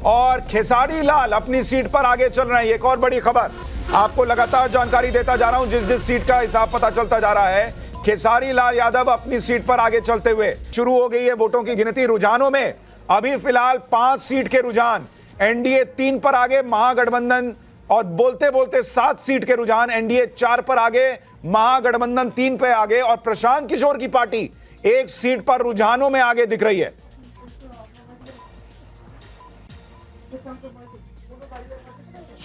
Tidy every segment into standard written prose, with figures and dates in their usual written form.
और खेसारी लाल अपनी सीट पर आगे चल रहे हैं। एक और बड़ी खबर, आपको लगातार जानकारी देता जा रहा हूं, जिस जिस सीट का हिसाब पता चलता जा रहा है। खेसारी लाल यादव अपनी सीट पर आगे चलते हुए, शुरू हो गई है वोटों की गिनती। रुझानों में अभी फिलहाल 5 सीट के रुझान, एनडीए 3 पर आगे, महागठबंधन और बोलते बोलते 7 सीट के रुझान, एनडीए 4 पर आगे, महागठबंधन 3 पे आगे और प्रशांत किशोर की पार्टी 1 सीट पर रुझानों में आगे दिख रही है।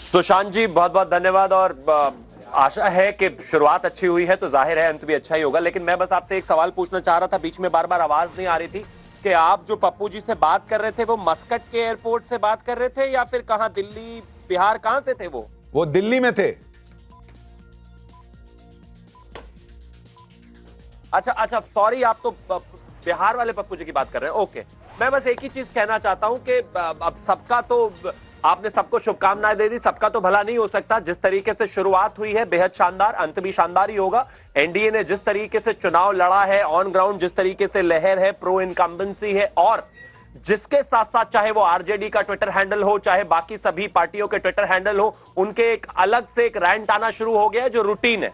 सुशांत जी बहुत बहुत धन्यवाद। और आशा है कि शुरुआत अच्छी हुई है तो जाहिर है अंत भी अच्छा ही होगा। लेकिन मैं बस आपसे एक सवाल पूछना चाह रहा था, बीच में बार बार आवाज नहीं आ रही थी, कि आप जो पप्पू जी से बात कर रहे थे वो मस्कट के एयरपोर्ट से बात कर रहे थे या फिर कहां, दिल्ली, बिहार, कहां से थे वो दिल्ली में थे। अच्छा सॉरी, आप तो बिहार वाले पप्पू जी की बात कर रहे हैं। ओके, मैं बस एक ही चीज कहना चाहता हूं कि अब सबका तो आपने सबको शुभकामनाएं दे दी, सबका तो भला नहीं हो सकता। जिस तरीके से शुरुआत हुई है बेहद शानदार, अंत भी शानदार ही होगा। एनडीए ने जिस तरीके से चुनाव लड़ा है ऑन ग्राउंड, जिस तरीके से लहर है, प्रो इनकम्बेंसी है, और जिसके साथ साथ चाहे वो आरजेडी का ट्विटर हैंडल हो, चाहे बाकी सभी पार्टियों के ट्विटर हैंडल हो, उनके एक अलग से एक रैंट आना शुरू हो गया है जो रूटीन है।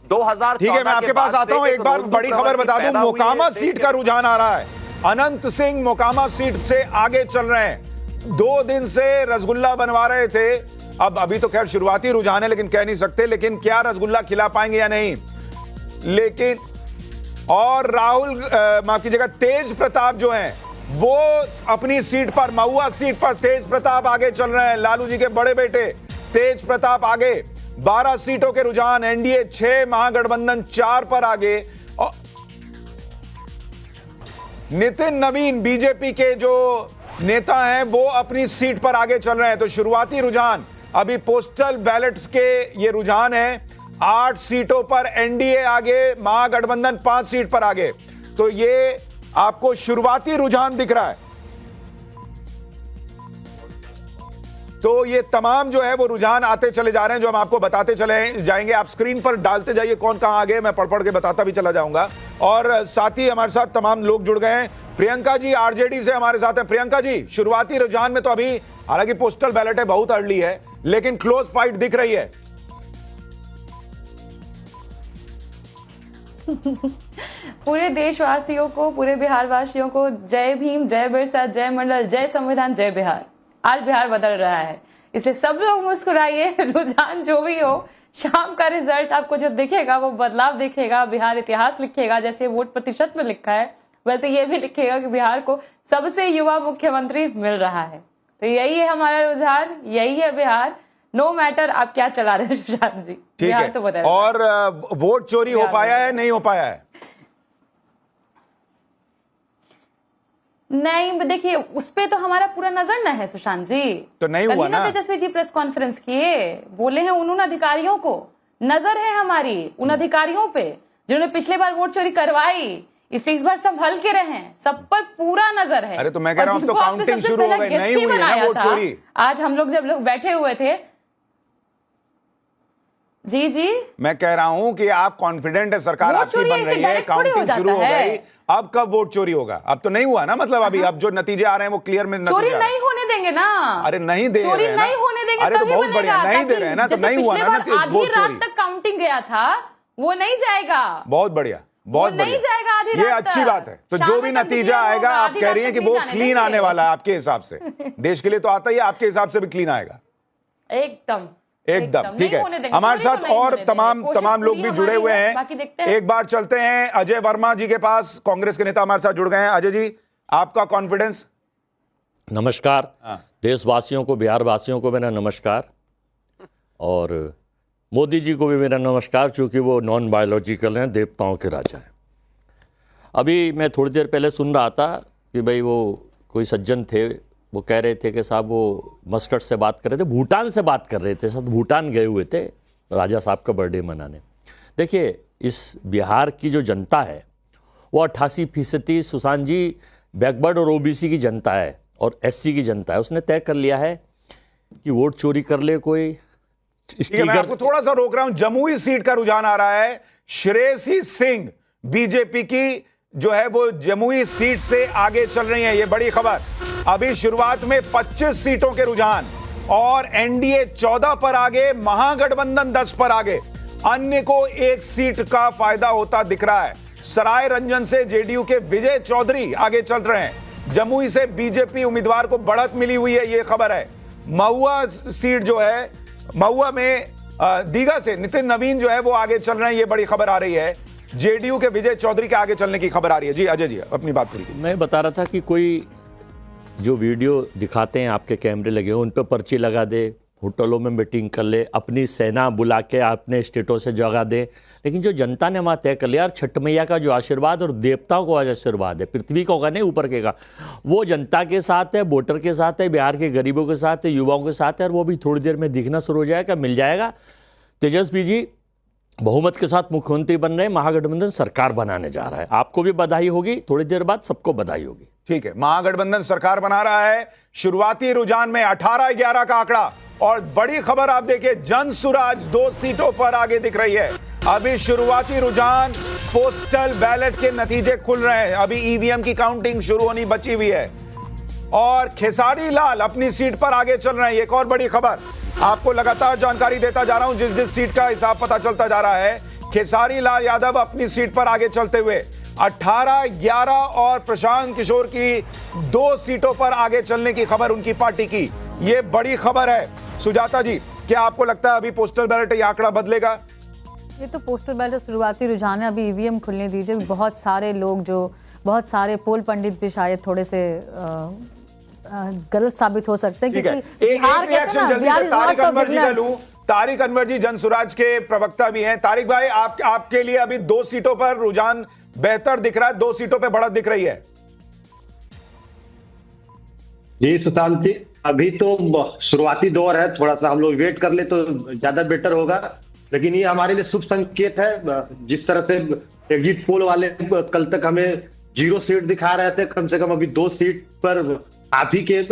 2000 ठीक है, मैं आपके पास आता हूं। एक बार बड़ी खबर बता दूं, मोकामा सीट का रुझान आ रहा है। अनंत सिंह मोकामा सीट से आगे चल रहे हैं। 2 दिन से रसगुल्ला बनवा रहे थे, अब अभी तो खैर शुरुआती रुझान है लेकिन कह नहीं सकते, लेकिन क्या रसगुल्ला खिला पाएंगे या नहीं। लेकिन और राहुल माफ कीजिएगा, तेज प्रताप जो हैं वो अपनी सीट पर, महुआ सीट पर तेज प्रताप आगे चल रहे हैं। लालू जी के बड़े बेटे तेज प्रताप आगे। 12 सीटों के रुझान, एनडीए 6, महागठबंधन 4 पर आगे। और नितिन नवीन बीजेपी के जो नेता हैं वो अपनी सीट पर आगे चल रहे हैं। तो शुरुआती रुझान अभी पोस्टल बैलेट्स के ये रुझान है। 8 सीटों पर एनडीए आगे, महागठबंधन 5 सीट पर आगे। तो ये आपको शुरुआती रुझान दिख रहा है। तो ये तमाम जो है वो रुझान आते चले जा रहे हैं, जो हम आपको बताते चले जाएंगे। आप स्क्रीन पर डालते जाइए कौन कहां आगे, मैं पढ़ के बताता भी चला जाऊंगा। और साथ ही हमारे साथ तमाम लोग जुड़ गए हैं। प्रियंका जी आरजेडी से हमारे साथ हैं। प्रियंका जी, शुरुआती रुझान में तो अभी हालांकि पोस्टल बैलेट है, बहुत अर्ली है, लेकिन क्लोज फाइट दिख रही है। पूरे देशवासियों को, पूरे बिहार वासियों को जय भीम, जय बिरसा, जय मंडल, जय संविधान, जय बिहार। आज बिहार बदल रहा है, इसलिए सब लोग मुस्कुराइए। रुझान जो भी हो, शाम का रिजल्ट आपको जो दिखेगा वो बदलाव दिखेगा, बिहार इतिहास लिखेगा। जैसे वोट प्रतिशत में लिखा है वैसे ये भी लिखेगा कि बिहार को सबसे युवा मुख्यमंत्री मिल रहा है। तो यही है हमारा रुझान, यही है बिहार। नो मैटर आप क्या चला रहे हैं सुशांत जी, ठीक है। तो और वोट चोरी हो पाया है, नहीं हो पाया है? नहीं, देखिए उस पे तो हमारा पूरा नजर न है सुशांत जी। तो नहीं हुआ ना। तेजस्वी जी प्रेस कॉन्फ्रेंस किए, बोले हैं उन अधिकारियों को नजर है हमारी, उन अधिकारियों पे जिन्होंने पिछले बार वोट चोरी करवाई, इसलिए इस बार संभल के रहे, सब पर पूरा नजर है। अरे तो मैं कह रहा हूं, तो काउंटिंग शुरू हो गई, नहीं हुई है ना वोट चोरी। आज हम लोग जब लोग बैठे हुए थे, जी मैं कह रहा हूं कि आप कॉन्फिडेंट है, सरकार आपकी बन रही है, काउंटिंग शुरू हो गई, अब कब वोट चोरी होगा? अब तो नहीं हुआ ना, मतलब अभी अब जो नतीजे आ रहे हैं वो क्लियर में चोरी नहीं होने देंगे ना। अरे नहीं दे चोरी नहीं होने देंगे। अरे तो बहुत बढ़िया, नहीं दे रहे हैं ना, तो नहीं हुआ ना। आधी रात तक काउंटिंग गया था, वो नहीं जाएगा। बहुत बढ़िया, बहुत नहीं जाएगा आधी ये रात अच्छी बात है। तो जो भी नतीजा आएगा, आप कह रही हैं कि वो क्लीन आने वाला है आपके हिसाब से। देश के लिए तो आता ही है, आपके हिसाब से भी क्लीन आएगा एकदम। ठीक है। हमारे साथ और तमाम लोग भी जुड़े हुए हैं। एक बार चलते हैं अजय वर्मा जी के पास, कांग्रेस के नेता हमारे साथ जुड़ गए हैं। अजय जी, आपका कॉन्फिडेंस? नमस्कार देशवासियों को, बिहार वासियों को मेरा नमस्कार, और मोदी जी को भी मेरा नमस्कार, क्योंकि वो नॉन बायोलॉजिकल हैं, देवताओं के राजा हैं। अभी मैं थोड़ी देर पहले सुन रहा था कि भाई वो कोई सज्जन थे, वो कह रहे थे कि साहब वो मस्कट से बात कर रहे थे, भूटान से बात कर रहे थे, शायद भूटान गए हुए थे राजा साहब का बर्थडे मनाने। देखिए, इस बिहार की जो जनता है वो 88% सुशांत जी बैकवर्ड और ओबीसी की जनता है और एससी की जनता है। उसने तय कर लिया है कि वोट चोरी कर ले कोई। मैं आपको थोड़ा सा रोक रहा हूं। जमुई सीट का रुझान आ रहा है। श्रेयसी सिंह बीजेपी की जो है वो जमुई सीट से आगे चल रही है। ये बड़ी खबर। अभी शुरुआत में 25 सीटों के रुझान और एनडीए 14 पर आगे, महागठबंधन 10 पर आगे। अन्य को 1 सीट का फायदा होता दिख रहा है। सराय रंजन से जेडीयू के विजय चौधरी आगे चल रहे हैं। जमुई से बीजेपी उम्मीदवार को बढ़त मिली हुई है, ये खबर है। महुआ सीट जो है, महुआ में दीघा से नितिन नवीन जो है वो आगे चल रहे हैं, ये बड़ी खबर आ रही है। जेडीयू के विजय चौधरी के आगे चलने की खबर आ रही है। जी अजय जी अपनी बात करिए। मैं बता रहा था कि कोई जो वीडियो दिखाते हैं, आपके कैमरे लगे हो, उन पर पर्ची लगा दे, होटलों में मीटिंग कर ले, अपनी सेना बुला के अपने स्टेटों से जगा दे। लेकिन जो जनता ने वहाँ तय कर लिया, छठ मैया का जो आशीर्वाद और देवताओं को आज आशीर्वाद है, पृथ्वी का होगा नहीं ऊपर के का, वो जनता के साथ है, वोटर के साथ है, बिहार के गरीबों के साथ है, युवाओं के साथ है। और वो भी थोड़ी देर में दिखना शुरू हो जाएगा, मिल जाएगा। तेजस्वी जी बहुमत के साथ मुख्यमंत्री बन रहे हैं, महागठबंधन सरकार बनाने जा रहा है। आपको भी बधाई होगी, थोड़ी देर बाद सबको बधाई होगी। ठीक है, महागठबंधन सरकार बना रहा है। शुरुआती रुझान में 18-11 का आंकड़ा। और बड़ी खबर आप देखिए, जनसुराज 2 सीटों पर आगे दिख रही है। अभी शुरुआती रुझान, पोस्टल बैलेट के नतीजे खुल रहे हैं। अभी ईवीएम की काउंटिंग शुरू होनी बची हुई है और खेसारी लाल अपनी सीट पर आगे चल रहे हैं। एक और बड़ी खबर, आपको लगातार जानकारी देता जा रहा हूं, जिस सीट का हिसाब पता चलता जा रहा है। खेसारी लाल यादव अपनी सीट पर आगे चलते हुए 18-11 और प्रशांत किशोर की 2 सीटों पर आगे चलने की खबर उनकी पार्टी की। यह बड़ी खबर है। सुजाता जी, क्या आपको लगता है अभी पोस्टल बैलेट ये आंकड़ा बदलेगा? ये तो पोस्टल बैलेट शुरुआती रुझान है, अभी ईवीएम खुलने दीजिए। बहुत सारे लोग, जो बहुत सारे पोल पंडित भी शायद थोड़े से गलत साबित हो सकते हैं, क्योंकि बिहार रिएक्शन जल्दी से तारिक अनवर जी का लूं। तारिक अनवर जी जनसुराज के प्रवक्ता भी हैं। तारिक भाई, आपके लिए अभी 2 सीटों पर रुझान बेहतर दिख रहा है, 2 सीटों पर बढ़त दिख रही है। जी सुशांत जी, अभी तो शुरुआती दौर है, थोड़ा सा हम लोग वेट कर ले तो ज्यादा बेटर होगा। लेकिन ये हमारे लिए शुभ संकेत है। जिस तरह से एग्जिट पोल वाले कल तक हमें 0 सीट दिखा रहे थे, कम से कम अभी 2 सीट पर आप ही के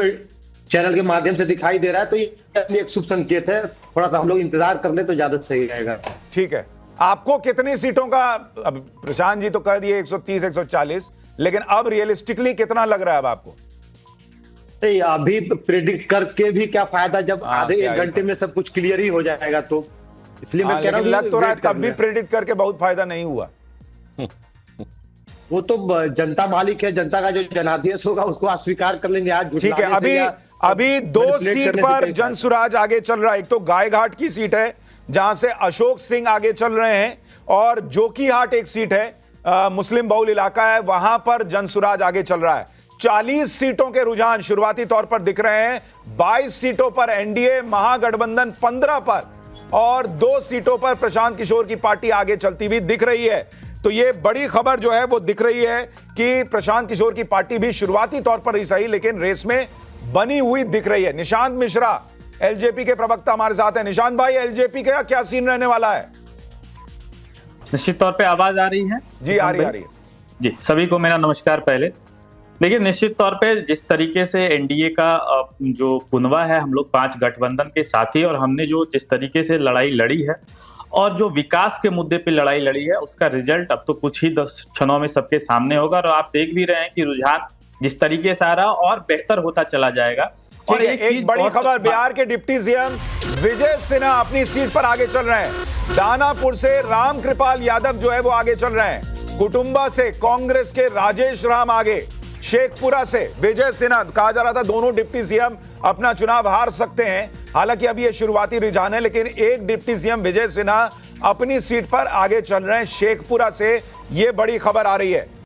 चैनल के माध्यम से दिखाई दे रहा है, तो ये एक शुभ संकेत है। थोड़ा सा हम लोग इंतजार कर ले तो ज्यादा सही रहेगा। ठीक है, आपको कितनी सीटों का, अब प्रशांत जी तो कह दिए 130-140, लेकिन अब रियलिस्टिकली कितना लग रहा है अब आपको? अभी प्रेडिक्ट करके भी क्या फायदा, जब आधे 1 घंटे में सब कुछ क्लियर ही हो जाएगा। तो इसलिए मैं कह रहा हूं, लग तो रहा है तब भी प्रेडिक्ट करके बहुत फायदा नहीं हुआ। वो तो जनता मालिक है, जनता का जो जनादेश होगा उसको अस्वीकार कर लेंगे। आज ठीक है, अभी 2 सीट पर जनसुराज आगे चल रहा है। एक तो गायघाट की सीट है जहां से अशोक सिंह आगे चल रहे हैं, और जोकीहाट एक सीट है, मुस्लिम बहुल इलाका है, वहां पर जनसुराज आगे चल रहा है। 40 सीटों के रुझान शुरुआती तौर पर दिख रहे हैं। 22 सीटों पर एनडीए, महागठबंधन 15 पर, और 2 सीटों पर प्रशांत किशोर की पार्टी आगे चलती हुई दिख रही है। तो ये बड़ी खबर जो है वो दिख रही है कि प्रशांत किशोर की पार्टी भी शुरुआती तौर पर ही सही, लेकिन रेस में बनी हुई दिख रही है। निशांत मिश्रा एलजेपी के प्रवक्ता हमारे साथ हैं। निशांत भाई, एलजेपी का क्या सीन रहने वाला है? निश्चित तौर पे आवाज आ रही है? जी आ रही है। जी, सभी को मेरा नमस्कार। पहले देखिए, निश्चित तौर पे जिस तरीके से एनडीए का जो कुनवा है, हम लोग 5 गठबंधन के साथी, और हमने जो जिस तरीके से लड़ाई लड़ी है और जो विकास के मुद्दे पे लड़ाई लड़ी है, उसका रिजल्ट अब तो कुछ ही 10 क्षणों में सबके सामने होगा। और आप देख भी रहे हैं कि रुझान जिस तरीके से आ रहा और बेहतर होता चला जाएगा। और एक बड़ी खबर, बिहार के डिप्टी सीएम विजय सिन्हा अपनी सीट पर आगे चल रहे हैं। दानापुर से रामकृपाल यादव जो है वो आगे चल रहे हैं। कुटुंबा से कांग्रेस के राजेश राम आगे। शेखपुरा से विजय सिन्हा, कहा जा रहा था दोनों डिप्टी सीएम अपना चुनाव हार सकते हैं, हालांकि अभी ये शुरुआती रुझान है, लेकिन एक डिप्टी सीएम विजय सिन्हा अपनी सीट पर आगे चल रहे हैं शेखपुरा से। ये बड़ी खबर आ रही है।